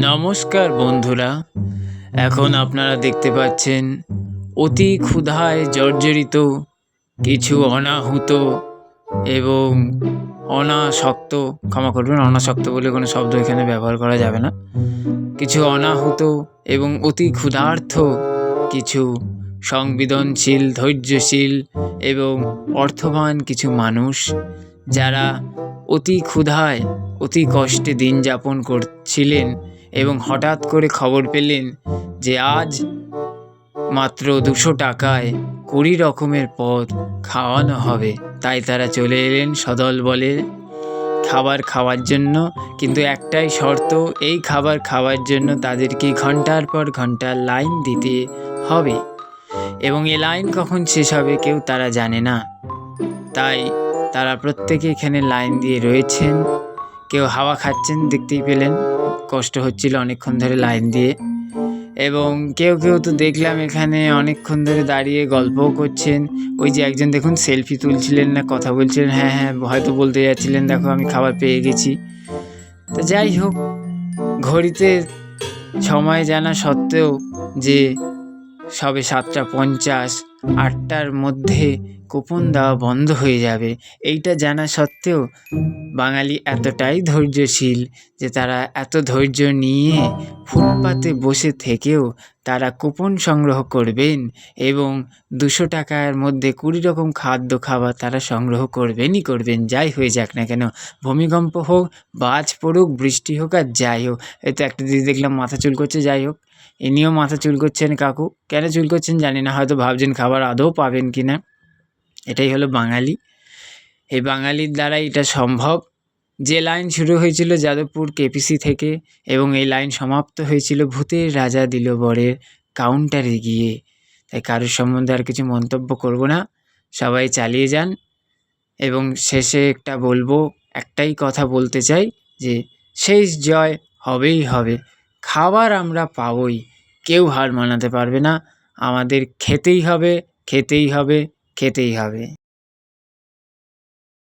নমস্কার বন্ধুরা, এখন আপনারা দেখতে পাচ্ছেন অতি ক্ষুধায় জর্জরিত কিছু অনাহুত এবং অনাসক্ত, ক্ষমা করবেন, অনাসক্ত বলে কোনো শব্দ এখানে ব্যবহার করা যাবে না, কিছু অনাহুত এবং অতি ক্ষুধার্ত কিছু সংবেদনশীল, ধৈর্যশীল এবং অর্থবান কিছু মানুষ, যারা অতি ক্ষুধায় অতি কষ্টে দিন যাপন করছিলেন এবং হঠাৎ করে খবর পেলেন যে আজ মাত্র 200 টাকায় 20 রকমের পদ খাওয়ানো হবে। তাই তারা চলে এলেন সদল বলে খাবার খাওয়ার জন্য। কিন্তু একটাই শর্ত, এই খাবার খাওয়ার জন্য তাদেরকে ঘন্টার পর ঘন্টা লাইন দিতে হবে এবং এ লাইন কখন শেষ হবে কেউ তারা জানে না। তাই তারা প্রত্যেকে এখানে লাইন দিয়ে রয়েছেন। কেউ হাওয়া খাচ্ছেন, দেখতেই পেলেন, কষ্ট হচ্ছিল অনেকক্ষণ ধরে লাইন দিয়ে। এবং কেউ কেউ তো দেখলাম এখানে অনেকক্ষণ ধরে দাঁড়িয়ে গল্পও করছেন। ওই যে একজন দেখুন সেলফি তুলছিলেন না কথা বলছিলেন, হ্যাঁ হ্যাঁ হয়তো বলতে যাচ্ছিলেন দেখো আমি খাবার পেয়ে গেছি। তো যাই হোক, ঘড়িতে সময় জানা সত্ত্বেও যে সবে 7:50, 8টার মধ্যে কুপন দেওয়া বন্ধ হয়ে যাবে, এইটা জানা সত্ত্বেও বাঙালি এতটাই ধৈর্যশীল যে তারা এত ধৈর্য নিয়ে ফুটপাতে বসে থেকেও তারা কুপন সংগ্রহ করবেন এবং 200 টাকার মধ্যে 20 রকম খাবার তারা সংগ্রহ করবেনই করবেন, যাই হয়ে যাক না কেন। ভূমিকম্প হোক, বাজ পড়ুক, বৃষ্টি হোক, আর যাই হোক। এই তো একটা দিদি দেখলাম মাথা চুল করছে, যাই হোক, ইনিও মাথা চুল করছেন। কাকু কেন চুল করছেন জানি না, হয়তো ভাবছেন খাবার আদৌ পাবেন কি না। এটাই হলো বাঙালি, এই বাঙালির দ্বারাই এটা সম্ভব। যে লাইন শুরু হয়েছিল যাদবপুর কেপিসি থেকে এবং এই লাইন সমাপ্ত হয়েছিল ভূতের রাজা দিলবরের কাউন্টারে গিয়ে। তাই কারোর সম্বন্ধে আর কিছু মন্তব্য করব না, সবাই চালিয়ে যান। এবং শেষে একটা বলবো, একটাই কথা বলতে চাই যে শেষ জয় হবেই হবে। খাবার আমরা পাবই, কেউ হার মানাতে পারবে না। আমাদের খেতেই হবে, খেতেই হবে, খেতেই হবে।